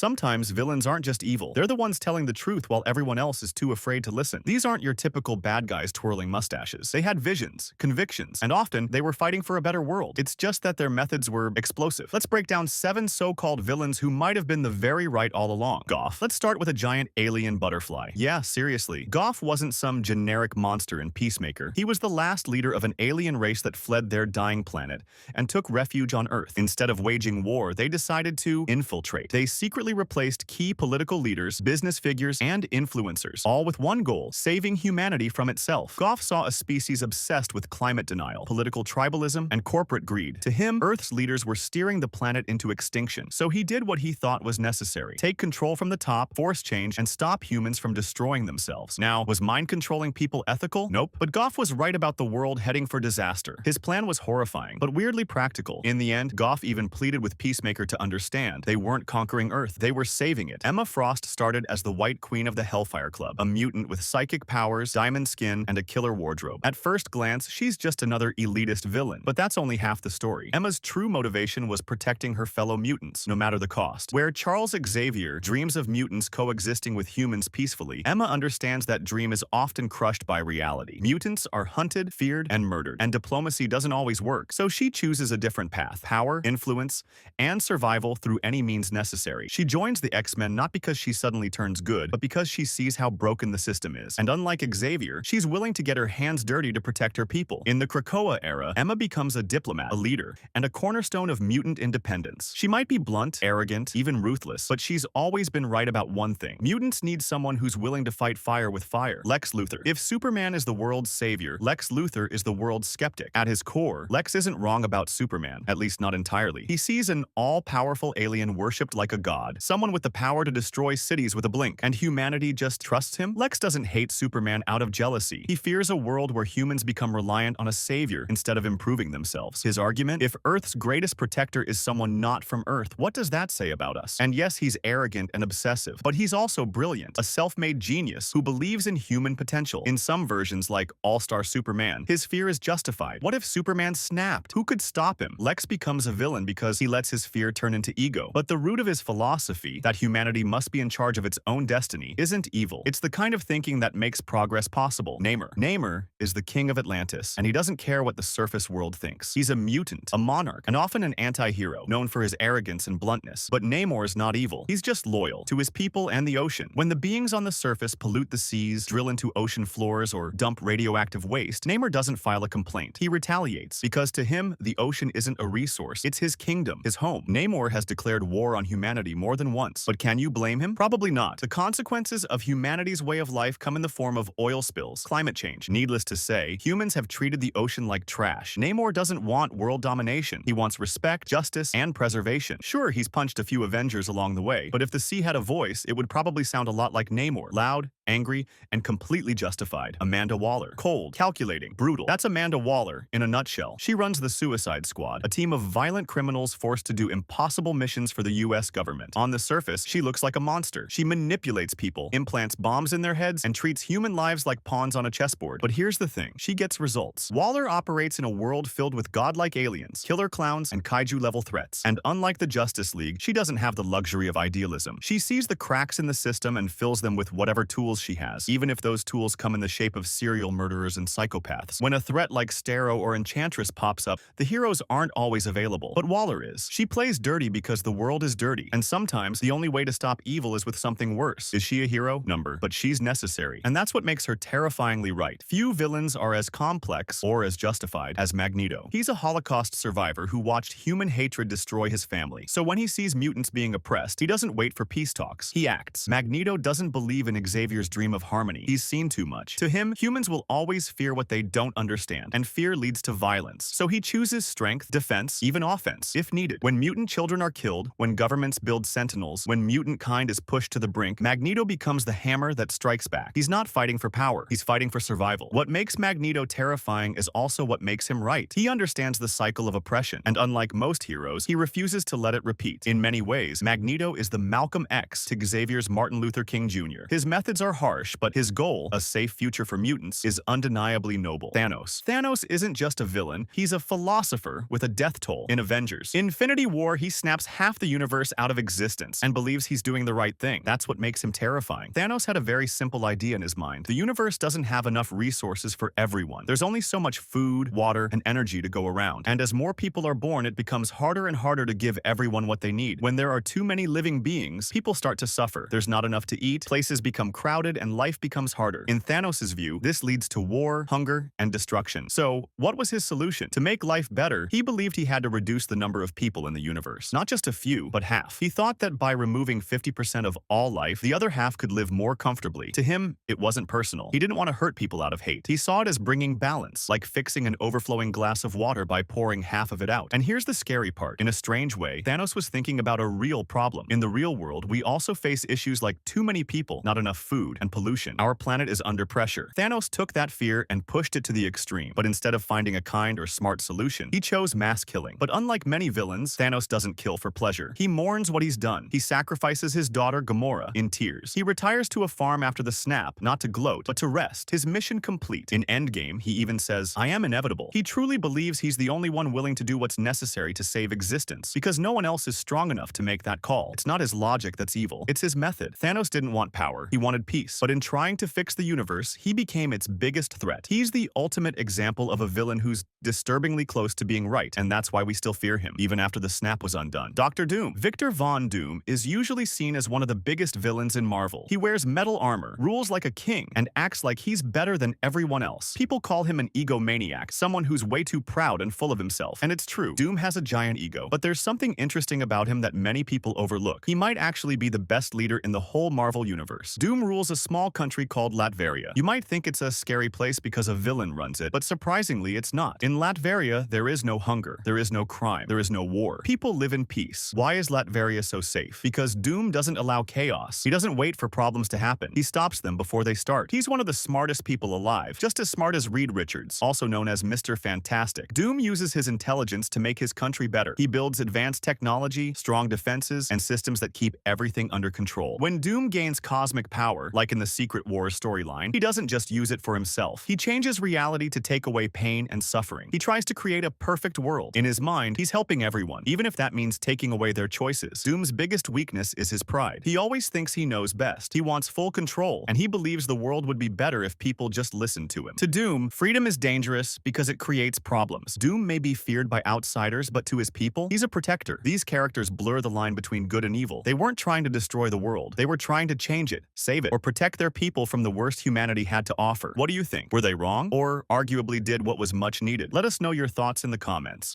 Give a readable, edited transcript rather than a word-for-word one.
Sometimes villains aren't just evil. They're the ones telling the truth while everyone else is too afraid to listen. These aren't your typical bad guys twirling mustaches. They had visions, convictions, and often they were fighting for a better world. It's just that their methods were explosive. Let's break down 7 so-called villains who might have been the very right all along. Goff. Let's start with a giant alien butterfly. Yeah, seriously. Goff wasn't some generic monster in Peacemaker. He was the last leader of an alien race that fled their dying planet and took refuge on Earth. Instead of waging war, they decided to infiltrate. They secretly replaced key political leaders, business figures, and influencers, all with one goal: saving humanity from itself. Goff saw a species obsessed with climate denial, political tribalism, and corporate greed. To him, Earth's leaders were steering the planet into extinction, so he did what he thought was necessary: take control from the top, force change, and stop humans from destroying themselves. Now, was mind-controlling people ethical? Nope. But Goff was right about the world heading for disaster. His plan was horrifying, but weirdly practical. In the end, Goff even pleaded with Peacemaker to understand they weren't conquering Earth, they were saving it. Emma Frost started as the White Queen of the Hellfire Club, a mutant with psychic powers, diamond skin, and a killer wardrobe. At first glance, she's just another elitist villain, but that's only half the story. Emma's true motivation was protecting her fellow mutants, no matter the cost. Where Charles Xavier dreams of mutants coexisting with humans peacefully, Emma understands that dream is often crushed by reality. Mutants are hunted, feared, and murdered, and diplomacy doesn't always work, so she chooses a different path: power, influence, and survival through any means necessary. She joins the X-Men not because she suddenly turns good, but because she sees how broken the system is. And unlike Xavier, she's willing to get her hands dirty to protect her people. In the Krakoa era, Emma becomes a diplomat, a leader, and a cornerstone of mutant independence. She might be blunt, arrogant, even ruthless, but she's always been right about one thing: mutants need someone who's willing to fight fire with fire. Lex Luthor. If Superman is the world's savior, Lex Luthor is the world's skeptic. At his core, Lex isn't wrong about Superman, at least not entirely. He sees an all-powerful alien worshipped like a god, someone with the power to destroy cities with a blink, and humanity just trusts him. Lex doesn't hate Superman out of jealousy. He fears a world where humans become reliant on a savior instead of improving themselves. His argument: if Earth's greatest protector is someone not from Earth, what does that say about us? And yes, he's arrogant and obsessive, but he's also brilliant, a self-made genius who believes in human potential. In some versions, like All-Star Superman, his fear is justified. What if Superman snapped? Who could stop him? Lex becomes a villain because he lets his fear turn into ego. But the root of his philosophy, that humanity must be in charge of its own destiny, isn't evil. It's the kind of thinking that makes progress possible. Neymar. Neymar is the king of Atlantis, and he doesn't care what the surface world thinks. He's a mutant, a monarch, and often an anti-hero, known for his arrogance and bluntness. But Namor's not evil. He's just loyal to his people and the ocean. When the beings on the surface pollute the seas, drill into ocean floors, or dump radioactive waste, Neymar doesn't file a complaint. He retaliates, because to him, the ocean isn't a resource. It's his kingdom, his home. Namor has declared war on humanity more than once. But can you blame him? Probably not. The consequences of humanity's way of life come in the form of oil spills, climate change. Needless to say, humans have treated the ocean like trash. Namor doesn't want world domination. He wants respect, justice, and preservation. Sure, he's punched a few Avengers along the way, but if the sea had a voice, it would probably sound a lot like Namor: loud, angry, and completely justified. Amanda Waller. Cold, calculating, brutal. That's Amanda Waller in a nutshell. She runs the Suicide Squad, a team of violent criminals forced to do impossible missions for the US government. On the surface, she looks like a monster. She manipulates people, implants bombs in their heads, and treats human lives like pawns on a chessboard. But here's the thing: she gets results. Waller operates in a world filled with godlike aliens, killer clowns, and kaiju-level threats. And unlike the Justice League, she doesn't have the luxury of idealism. She sees the cracks in the system and fills them with whatever tools she has, even if those tools come in the shape of serial murderers and psychopaths. When a threat like Starro or Enchantress pops up, the heroes aren't always available. But Waller is. She plays dirty because the world is dirty, and sometimes the only way to stop evil is with something worse. Is she a hero? Number. But she's necessary. And that's what makes her terrifyingly right. Few villains are as complex or as justified as Magneto. He's a Holocaust survivor who watched human hatred destroy his family. So when he sees mutants being oppressed, he doesn't wait for peace talks. He acts. Magneto doesn't believe in Xavier's dream of harmony. He's seen too much. To him, humans will always fear what they don't understand, and fear leads to violence. So he chooses strength, defense, even offense, if needed. When mutant children are killed, when governments build sentinels, when mutant kind is pushed to the brink, Magneto becomes the hammer that strikes back. He's not fighting for power. He's fighting for survival. What makes Magneto terrifying is also what makes him right. He understands the cycle of oppression, and unlike most heroes, he refuses to let it repeat. In many ways, Magneto is the Malcolm X to Xavier's Martin Luther King Jr. His methods are harsh, but his goal, a safe future for mutants, is undeniably noble. Thanos. Thanos isn't just a villain, he's a philosopher with a death toll. In Avengers Infinity War, he snaps half the universe out of existence resistance and believes he's doing the right thing. That's what makes him terrifying. Thanos had a very simple idea in his mind. The universe doesn't have enough resources for everyone. There's only so much food, water, and energy to go around. And as more people are born, it becomes harder and harder to give everyone what they need. When there are too many living beings, people start to suffer. There's not enough to eat, places become crowded, and life becomes harder. In Thanos' view, this leads to war, hunger, and destruction. So, what was his solution? To make life better, he believed he had to reduce the number of people in the universe. Not just a few, but half. He thought that by removing 50% of all life, the other half could live more comfortably. To him, it wasn't personal. He didn't want to hurt people out of hate. He saw it as bringing balance, like fixing an overflowing glass of water by pouring half of it out. And here's the scary part. In a strange way, Thanos was thinking about a real problem. In the real world, we also face issues like too many people, not enough food, and pollution. Our planet is under pressure. Thanos took that fear and pushed it to the extreme. But instead of finding a kind or smart solution, he chose mass killing. But unlike many villains, Thanos doesn't kill for pleasure. He mourns what he's done. He sacrifices his daughter Gamora in tears. He retires to a farm after the snap, not to gloat, but to rest. His mission complete. In Endgame, he even says, "I am inevitable." He truly believes he's the only one willing to do what's necessary to save existence, because no one else is strong enough to make that call. It's not his logic that's evil. It's his method. Thanos didn't want power. He wanted peace. But in trying to fix the universe, he became its biggest threat. He's the ultimate example of a villain who's disturbingly close to being right, and that's why we still fear him, even after the snap was undone. Dr. Doom. Victor Von Doom is usually seen as one of the biggest villains in Marvel. He wears metal armor, rules like a king, and acts like he's better than everyone else. People call him an egomaniac, someone who's way too proud and full of himself. And it's true, Doom has a giant ego. But there's something interesting about him that many people overlook. He might actually be the best leader in the whole Marvel universe. Doom rules a small country called Latveria. You might think it's a scary place because a villain runs it, but surprisingly, it's not. In Latveria, there is no hunger, there is no crime, there is no war. People live in peace. Why is Latveria so safe? Because Doom doesn't allow chaos. He doesn't wait for problems to happen. He stops them before they start. He's one of the smartest people alive, just as smart as Reed Richards, also known as Mr. Fantastic. Doom uses his intelligence to make his country better. He builds advanced technology, strong defenses, and systems that keep everything under control. When Doom gains cosmic power, like in the Secret Wars storyline, he doesn't just use it for himself. He changes reality to take away pain and suffering. He tries to create a perfect world. In his mind, he's helping everyone, even if that means taking away their choices. Doom's biggest weakness is his pride. He always thinks he knows best. He wants full control, and he believes the world would be better if people just listened to him. To Doom, freedom is dangerous because it creates problems. Doom may be feared by outsiders, but to his people, he's a protector. These characters blur the line between good and evil. They weren't trying to destroy the world. They were trying to change it, save it, or protect their people from the worst humanity had to offer. What do you think? Were they wrong? Or arguably did what was much needed? Let us know your thoughts in the comments.